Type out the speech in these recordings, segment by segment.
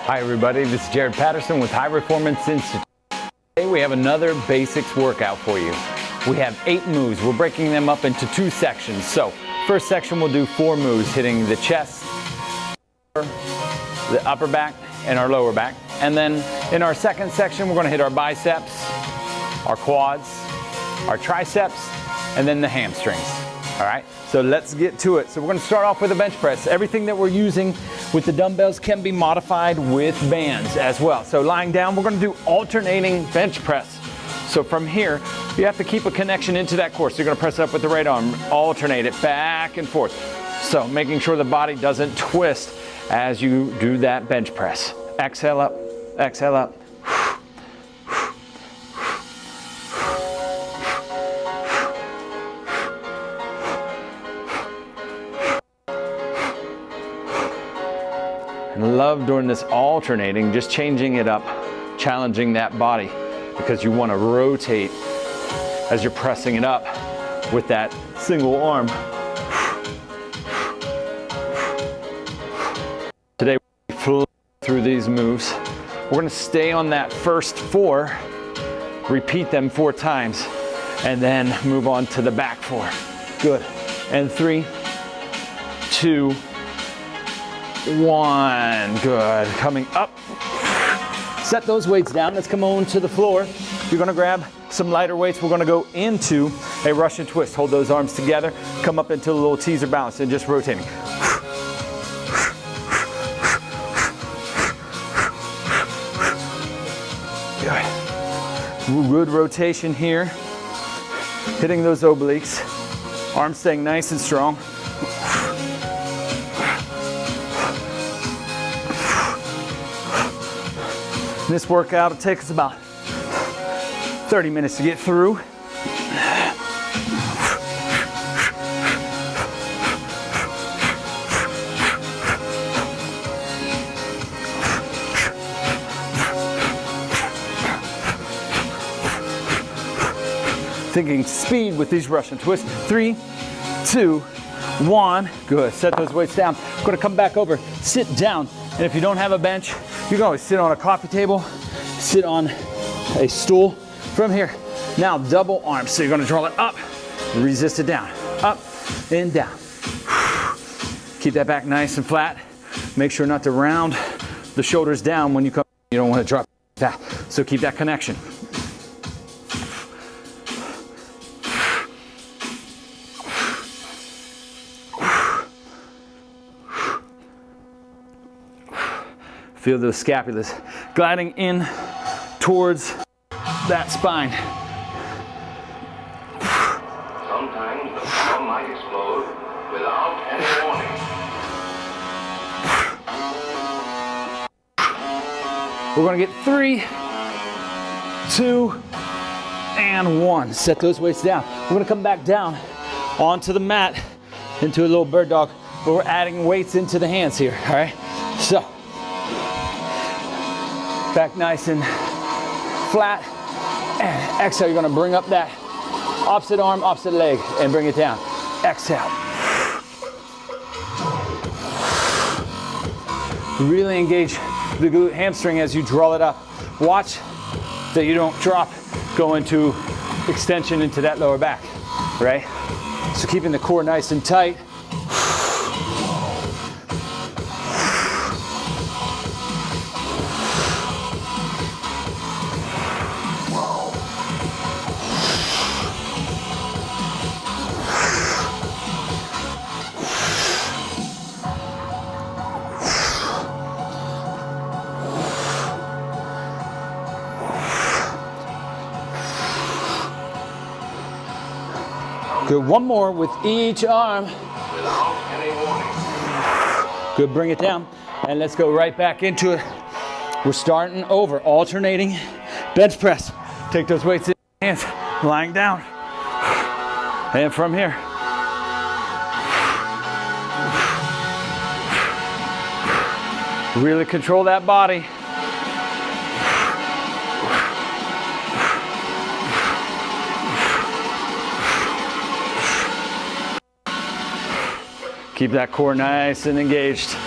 Hi everybody, this is Jared Patterson with HiReformance Institute. Today we have another basics workout for you. We have 8 moves. We're breaking them up into 2 sections. So first section we'll do 4 moves, hitting the chest, the upper back, and our lower back. And then in our second section we're going to hit our biceps, our quads, our triceps, and then the hamstrings. All right, so let's get to it. So we're going to start off with a bench press. Everything that we're using with the dumbbells can be modified with bands as well. So lying down, we're going to do alternating bench press. So from here, you have to keep a connection into that core. So you're going to press up with the right arm, alternate it back and forth. So making sure the body doesn't twist as you do that bench press. Exhale up, exhale up. And love doing this alternating, just changing it up, challenging that body, because you want to rotate as you're pressing it up with that single arm. Today we flow through these moves. We're going to stay on that first 4, repeat them 4 times, and then move on to the back 4. Good. And 3, 2, 1, good. Coming up. Set those weights down. Let's come on to the floor. You're gonna grab some lighter weights. We're gonna go into a Russian twist. Hold those arms together. Come up into a little teaser balance and just rotating. Good. Good rotation here. Hitting those obliques. Arms staying nice and strong. This workout will take us about 30 minutes to get through. Thinking speed with these Russian twists. 3, 2, 1. Good. Set those weights down. I'm going to come back over, sit down, and if you don't have a bench, you can always sit on a coffee table, sit on a stool. From here, now double arms. So you're gonna draw it up, resist it down, up and down. Keep that back nice and flat. Make sure not to round the shoulders down when you come. You don't want to drop that. So keep that connection. Feel those scapulas gliding in towards that spine. Sometimes the bomb might explode without any warning. We're gonna get 3, 2, and 1. Set those weights down. We're gonna come back down onto the mat into a little bird dog, but we're adding weights into the hands here, all right? So, back nice and flat, and exhale. You're gonna bring up that opposite arm, opposite leg, and bring it down. Exhale. Really engage the glute hamstring as you draw it up. Watch that you don't drop, go into extension into that lower back, right? So keeping the core nice and tight. Good, one more with each arm. Without any warning. Good, bring it down. And let's go right back into it. We're starting over, alternating bench press. Take those weights in your hands, lying down. And from here. Really control that body. Keep that core nice and engaged.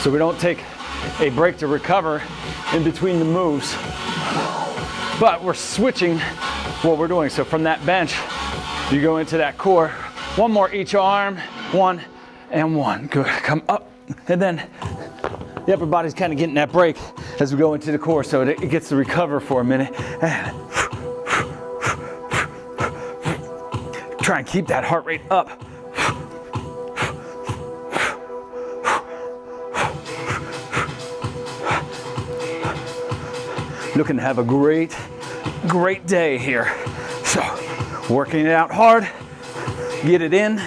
so we don't take a break to recover in between the moves. But we're switching what we're doing. So from that bench, you go into that core. One more each arm, 1 and 1. Good, come up. And then the upper body's kind of getting that break as we go into the core, so it gets to recover for a minute. And try and keep that heart rate up. Looking to have a great day here. So, working it out hard, get it in.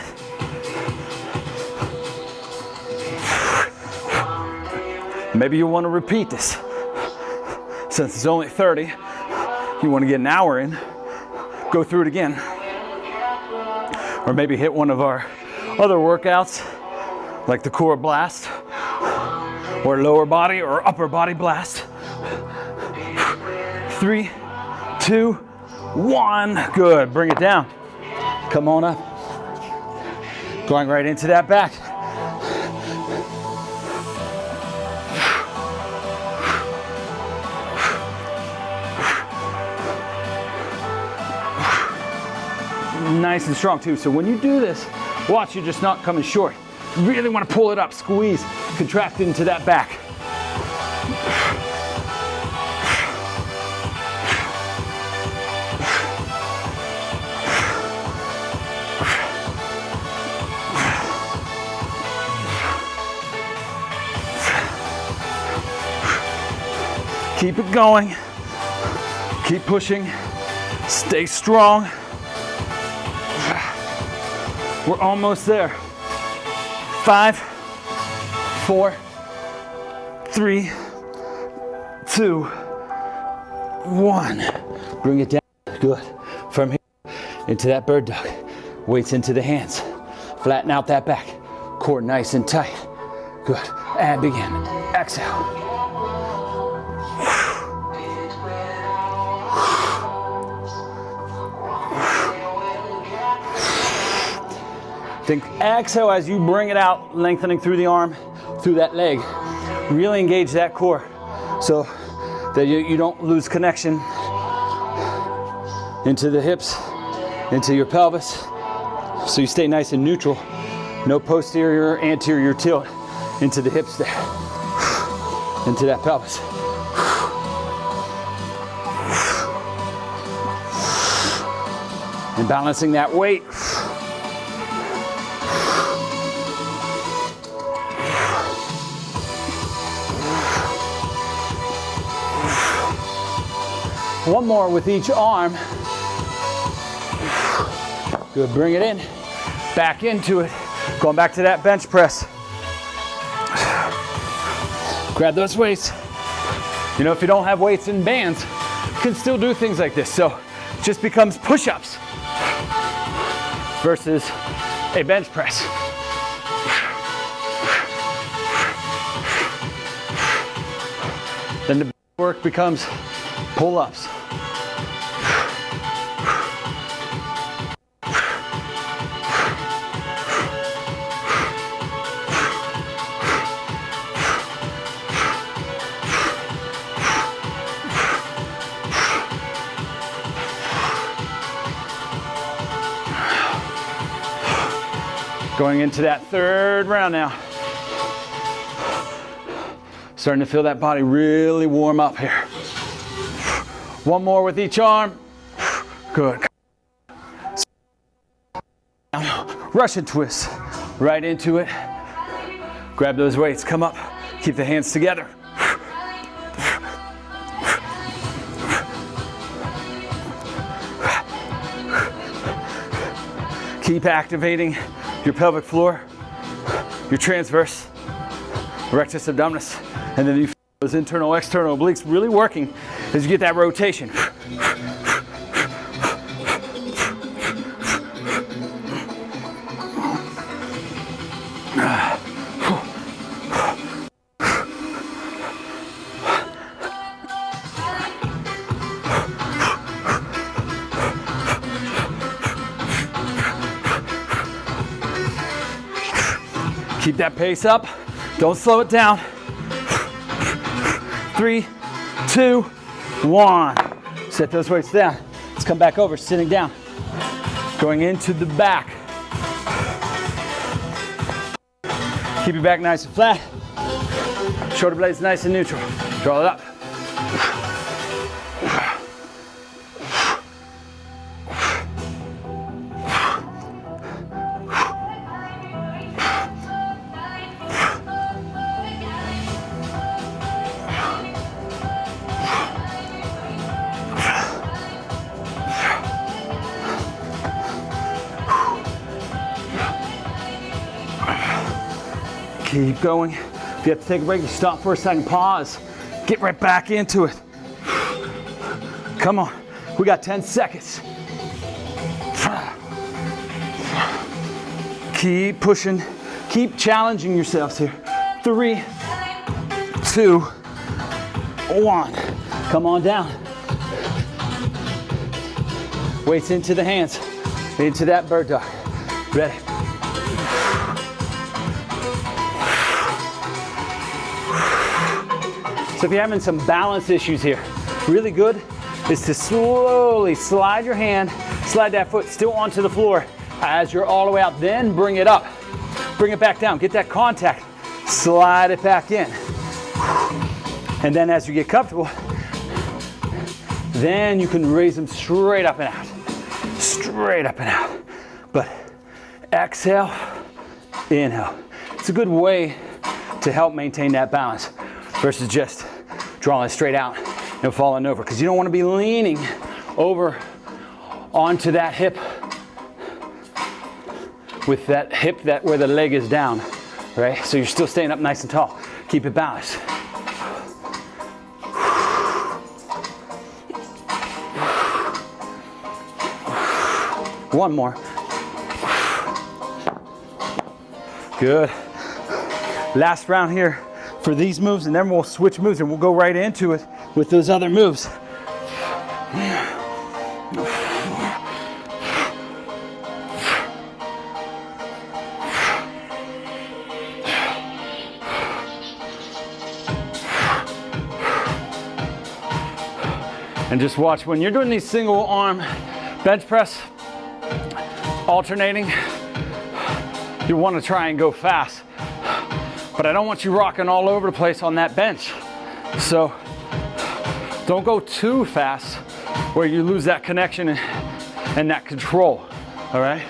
Maybe you want to repeat this. Since it's only 30, you want to get an hour in, go through it again. Or maybe hit one of our other workouts, like the core blast, or lower body or upper body blast. 3, 2, 1. Good. Bring it down. Come on up. Going right into that back. Nice and strong too. So when you do this, watch you're just not coming short. You really want to pull it up, squeeze, contract into that back. Keep it going. Keep pushing. Stay strong. We're almost there. 5, 4, 3, 2, 1. Bring it down. Good. From here into that bird dog. Weights into the hands. Flatten out that back. Core nice and tight. Good. And begin. Exhale. Think exhale as you bring it out, lengthening through the arm, through that leg. Really engage that core so that you don't lose connection into the hips, into your pelvis. So you stay nice and neutral. No posterior, anterior tilt into the hips there, into that pelvis. And balancing that weight. One more with each arm. Good, bring it in. Back into it. Going back to that bench press. Grab those weights. You know, if you don't have weights and bands, you can still do things like this. So it just becomes push-ups versus a bench press. Then the work becomes pull-ups. Going into that third round now. Starting to feel that body really warm up here. One more with each arm. Good. Russian twist. Right into it. Grab those weights. Come up. Keep the hands together. Keep activating your pelvic floor, your transverse, rectus abdominis, and then you feel those internal, external obliques really working as you get that rotation. Keep that pace up. Don't slow it down. 3, 2, 1. Set those weights down. Let's come back over, sitting down. Going into the back. Keep your back nice and flat. Shoulder blades nice and neutral. Draw it up. Keep going. If you have to take a break, you stop for a second, pause. Get right back into it. Come on. We got 10 seconds. Keep pushing. Keep challenging yourselves here. 3, 2, 1. Come on down. Weights into the hands. Into that bird dog. Ready? So if you're having some balance issues here, really good is to slowly slide your hand, slide that foot still onto the floor as you're all the way out, then bring it up. Bring it back down, get that contact, slide it back in. And then as you get comfortable, then you can raise them straight up and out. Straight up and out. But exhale, inhale. It's a good way to help maintain that balance versus just drawing it straight out and falling over, because you don't want to be leaning over onto that hip with that hip where the leg is down, right? So you're still staying up nice and tall. Keep it balanced. One more. Good. Last round here for these moves, and then we'll switch moves and we'll go right into it with those other moves. And just watch when you're doing these single arm bench press, alternating, you want to try and go fast. But I don't want you rocking all over the place on that bench. So don't go too fast where you lose that connection and that control, all right?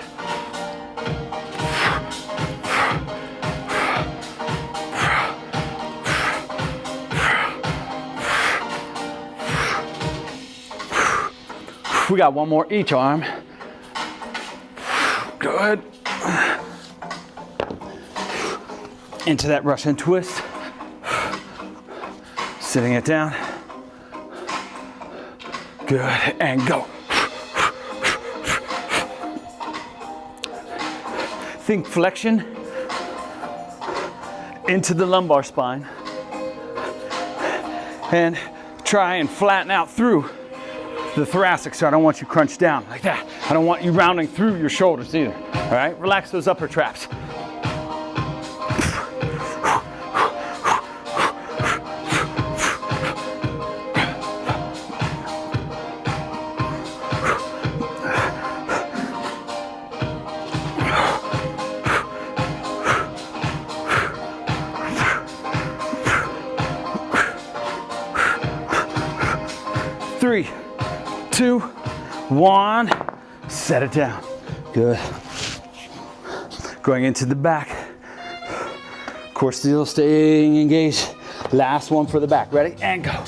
We got one more each arm. Good. Into that Russian twist. Sitting it down. Good, and go. Think flexion into the lumbar spine. And try and flatten out through the thoracic, so I don't want you crunched down like that. I don't want you rounding through your shoulders either. All right, relax those upper traps. Three, 2, 1, set it down. Good. Going into the back. Core still staying engaged. Last one for the back. Ready? And go.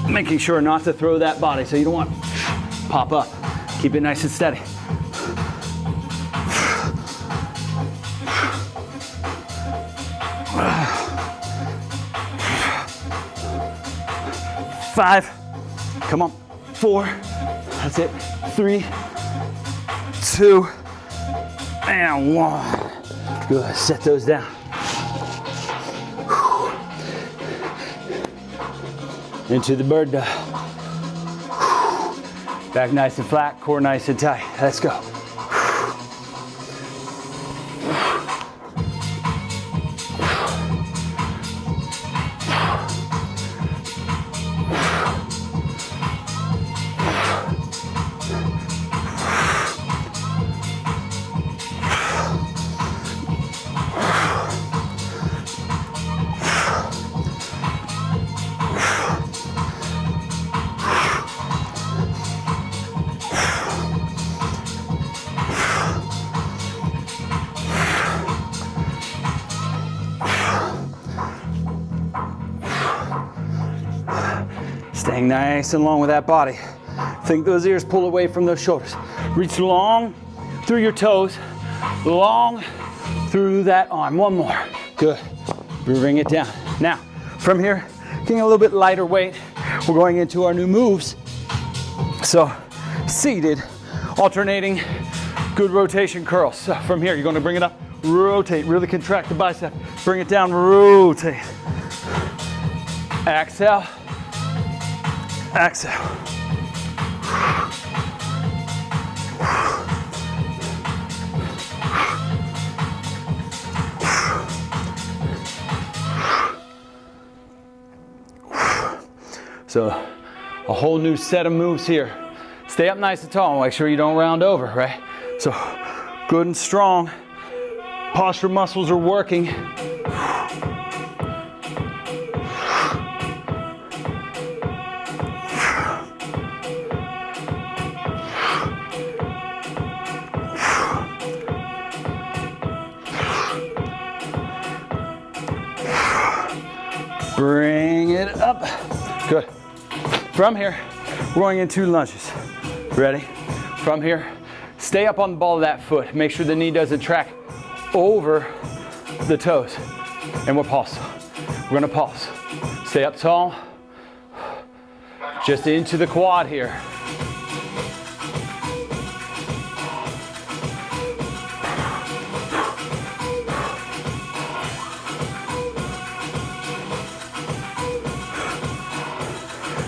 Making sure not to throw that body, so you don't want to pop up. Keep it nice and steady. Five, Come on. 4. That's it. 3, 2, and 1. Good. Set those down. Into the bird dog. Back nice and flat, core nice and tight. Let's go. Staying nice and long with that body. Think those ears pull away from those shoulders. Reach long through your toes, long through that arm. One more. Good. Bring it down. Now, from here, getting a little bit lighter weight, we're going into our new moves. So, seated, alternating, good rotation curls. So from here, you're going to bring it up, rotate, really contract the bicep, bring it down, rotate. Exhale. Exhale. So a whole new set of moves here. Stay up nice and tall. Make sure you don't round over, right? So good and strong. Posture muscles are working. Bring it up. Good. From here, we're going into lunges. Ready? From here, stay up on the ball of that foot. Make sure the knee doesn't track over the toes. And we'll pulse. We're gonna pulse. Stay up tall. Just into the quad here.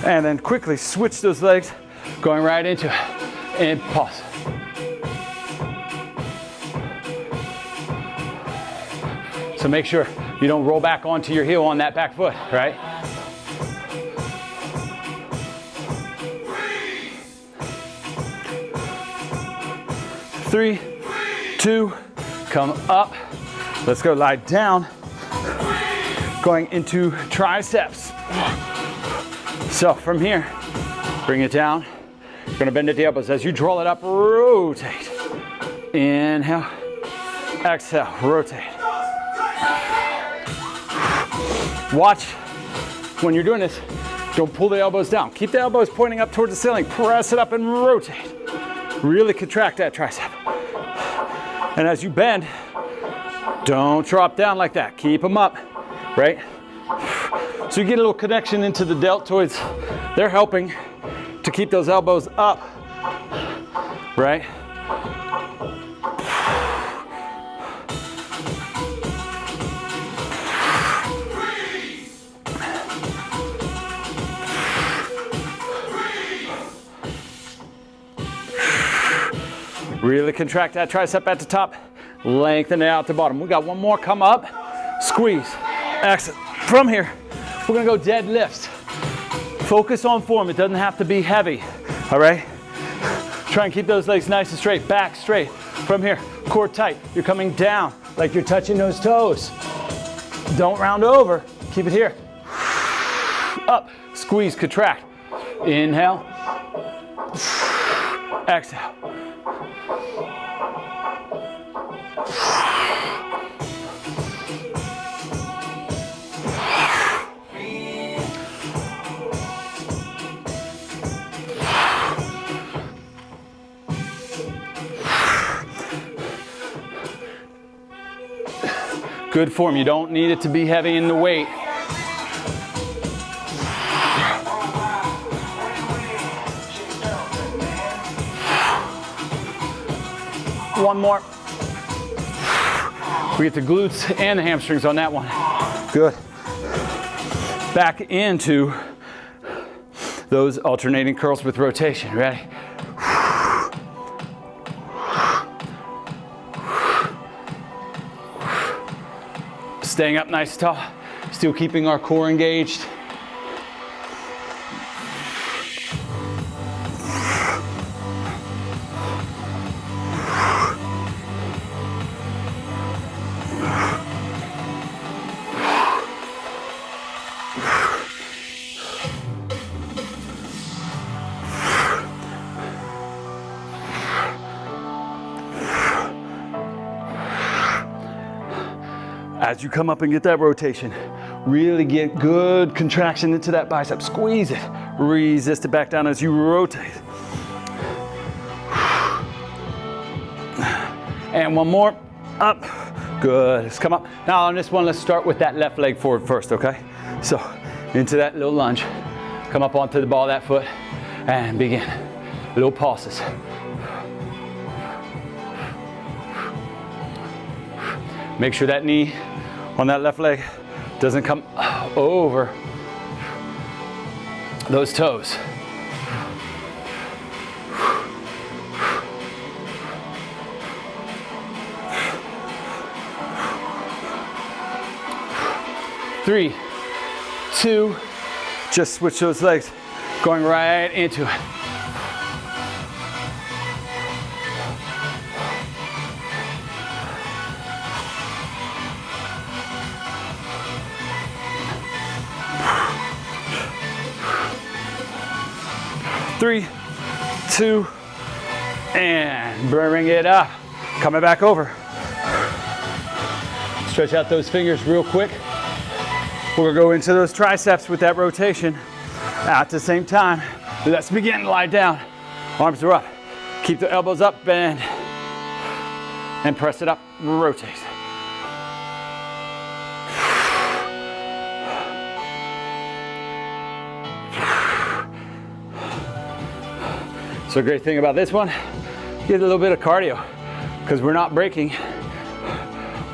And then quickly switch those legs, going right into it, and pause. So make sure you don't roll back onto your heel on that back foot, right? Three, 2, come up. Let's go lie down. Going into triceps. So from here, bring it down. You're gonna bend at the elbows. As you draw it up, rotate. Inhale, exhale, rotate. Watch when you're doing this, don't pull the elbows down. Keep the elbows pointing up towards the ceiling. Press it up and rotate. Really contract that tricep. And as you bend, don't drop down like that. Keep them up, right? So you get a little connection into the deltoids. They're helping to keep those elbows up, right? Really contract that tricep at the top. Lengthen it out the bottom. We got one more. Come up, squeeze, exit. From here, we're gonna go deadlifts. Focus on form. It doesn't have to be heavy, all right? Try and keep those legs nice and straight, back straight. From here, core tight. You're coming down like you're touching those toes. Don't round over. Keep it here. Up, squeeze, contract. Inhale, exhale. Good form. You don't need it to be heavy in the weight. One more. We get the glutes and the hamstrings on that one. Good. Back into those alternating curls with rotation. Ready? Staying up nice and tall. Still keeping our core engaged. As you come up and get that rotation, really get good contraction into that bicep. Squeeze it. Resist it back down as you rotate. And one more. Up. Good. Let's come up. Now on this one, let's start with that left leg forward first, okay? So into that little lunge. Come up onto the ball of that foot and begin. Little pulses. Make sure that knee on that left leg doesn't come over those toes. Three, two, just switch those legs, going right into it. Three, two, and bring it up. Coming back over. Stretch out those fingers real quick. We're gonna go into those triceps with that rotation. At the same time, let's begin. Lie down. Arms are up. Keep the elbows up, bend, and press it up. Rotate. So the great thing about this one, get a little bit of cardio because we're not breaking.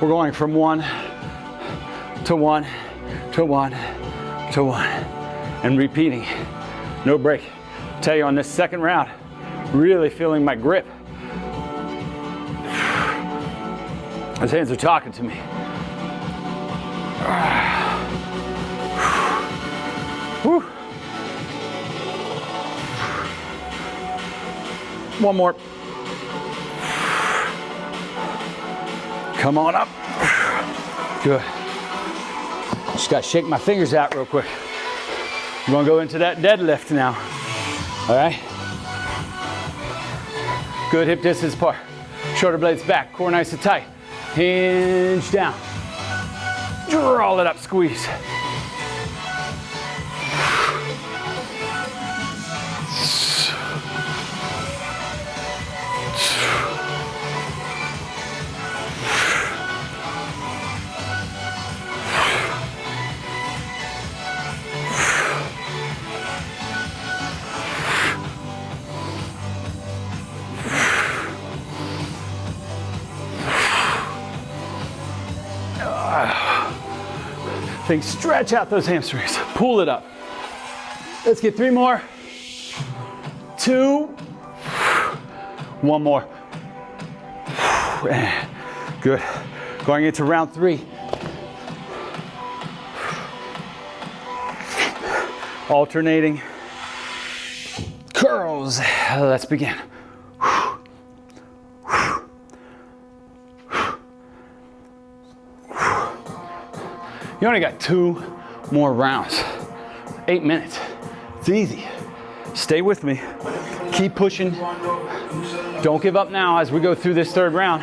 We're going from one to one to one to one and repeating. No break. I'll tell you on this second round, really feeling my grip. Those hands are talking to me. Whew. One more. Come on up. Good. Just gotta shake my fingers out real quick. We're gonna go into that deadlift now. All right? Good hip distance apart. Shoulder blades back, core nice and tight. Hinge down. Draw it up, squeeze. Think, stretch out those hamstrings, pull it up. Let's get 3 more. 2, 1 more. Good. Going into round 3. Alternating curls. Let's begin. You only got 2 more rounds. 8 minutes. It's easy. Stay with me. Keep pushing. Don't give up now as we go through this 3rd round.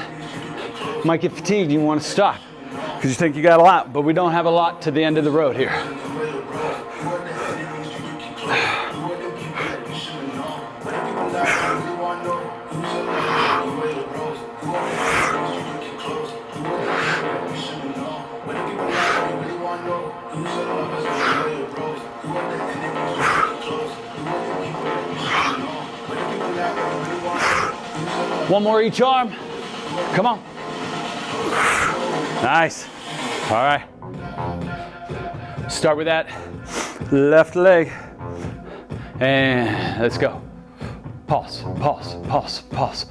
You might get fatigued, you want to stop because you think you got a lot, but we don't have a lot to the end of the road here. One more each arm. Come on. Nice. All right. Start with that left leg. And let's go. Pulse, pulse, pulse, pulse.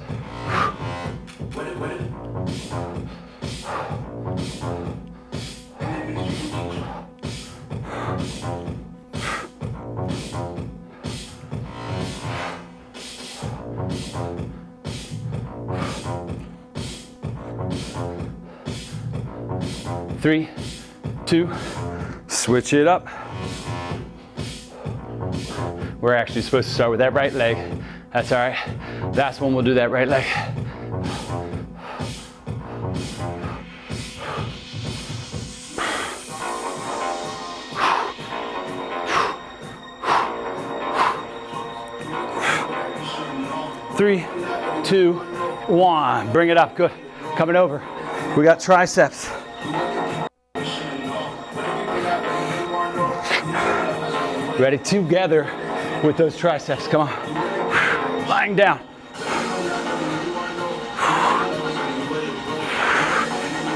3, 2, switch it up. We're actually supposed to start with that right leg. That's all right. That's when we'll do that right leg. Three, 2, 1. Bring it up. Good. Coming over. We got triceps. Ready together with those triceps. Come on. Lying down.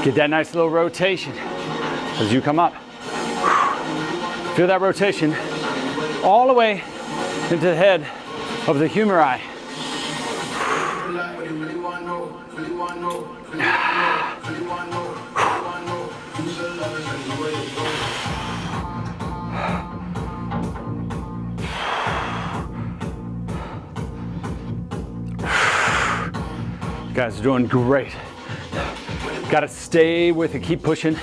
Get that nice little rotation as you come up. Feel that rotation all the way into the head of the humeri. You guys are doing great. Got to stay with it. Keep pushing.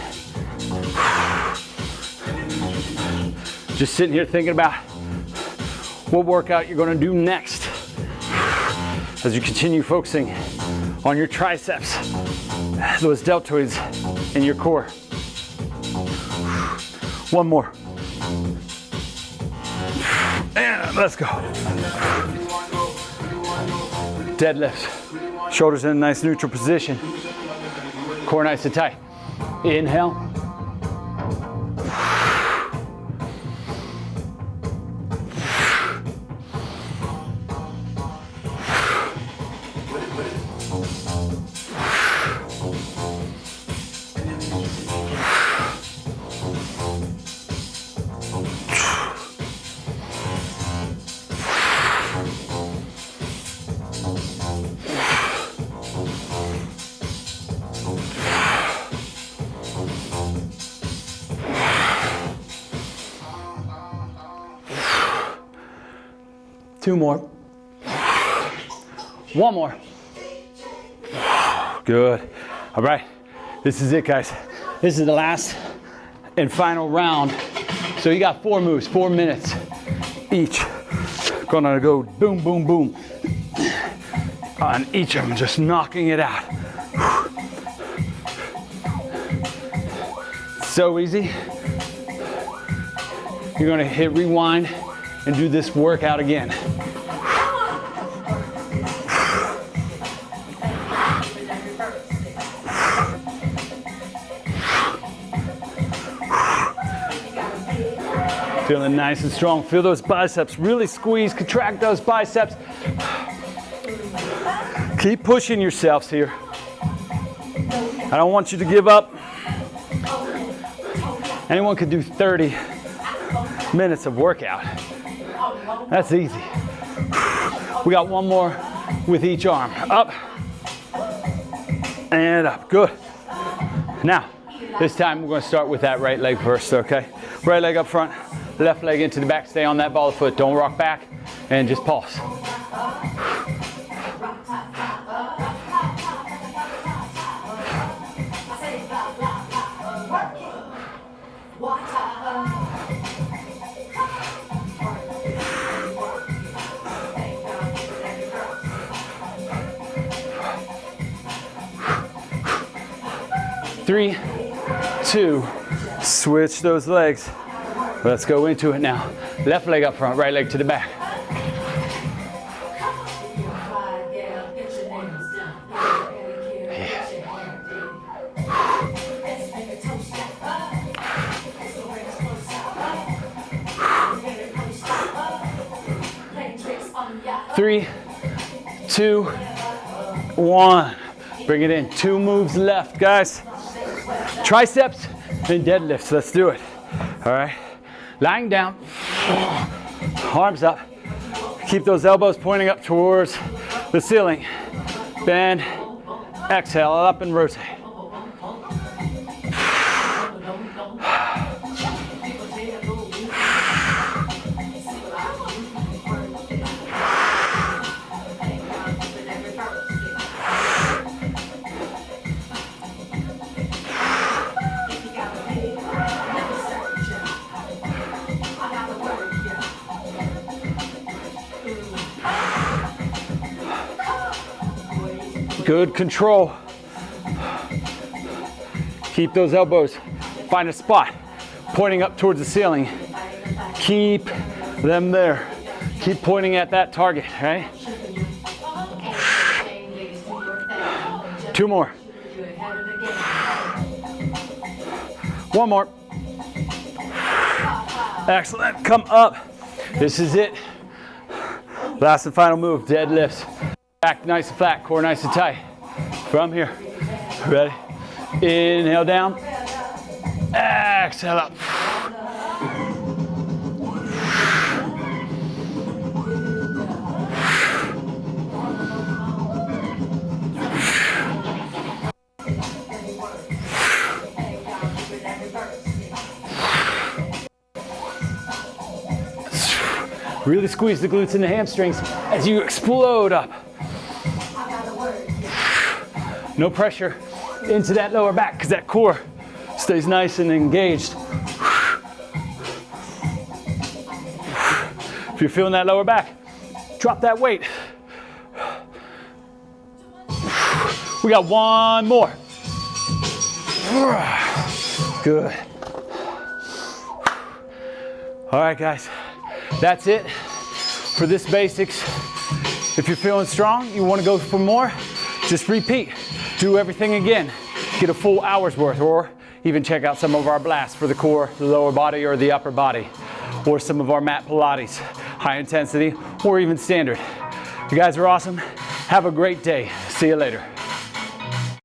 Just sitting here thinking about what workout you're going to do next as you continue focusing on your triceps, those deltoids in your core. One more. And let's go. Deadlift. Shoulders in a nice neutral position. Core nice and tight. Inhale. Two more. One more. Good. All right. This is it, guys. This is the last and final round. So you got 4 moves, 4 minutes each. Gonna go boom, boom, boom on each of them, just knocking it out. So easy. You're gonna hit rewind and do this workout again. Feeling nice and strong. Feel those biceps. Really squeeze, contract those biceps. Keep pushing yourselves here. I don't want you to give up. Anyone could do 30 minutes of workout. That's easy. We got one more with each arm. Up and up. Good. Now, this time we're going to start with that right leg first, okay? Right leg up front, left leg into the back. Stay on that ball of foot. Don't rock back and just pulse. Three, 2, switch those legs. Let's go into it now. Left leg up front, right leg to the back. Yeah. 3, 2, 1. Bring it in. 2 moves left, guys. Triceps and deadlifts. Let's do it. All right. Lying down. Arms up. Keep those elbows pointing up towards the ceiling. Bend. Exhale, up and rotate. Good control. Keep those elbows. Find a spot pointing up towards the ceiling. Keep them there. Keep pointing at that target, right? 2 more. 1 more. Excellent. Come up. This is it. Last and final move, deadlifts. Back nice and flat, core nice and tight. From here. Ready? Inhale down. Exhale up. Really squeeze the glutes and the hamstrings as you explode up. No pressure into that lower back because that core stays nice and engaged. If you're feeling that lower back, drop that weight. We got 1 more. Good. All right, guys, that's it for this basics. If you're feeling strong, you want to go for more, just repeat. Do everything again. Get a full hour's worth, or even check out some of our blasts for the core, the lower body, or the upper body, or some of our mat Pilates, high intensity, or even standard. You guys are awesome. Have a great day. See you later.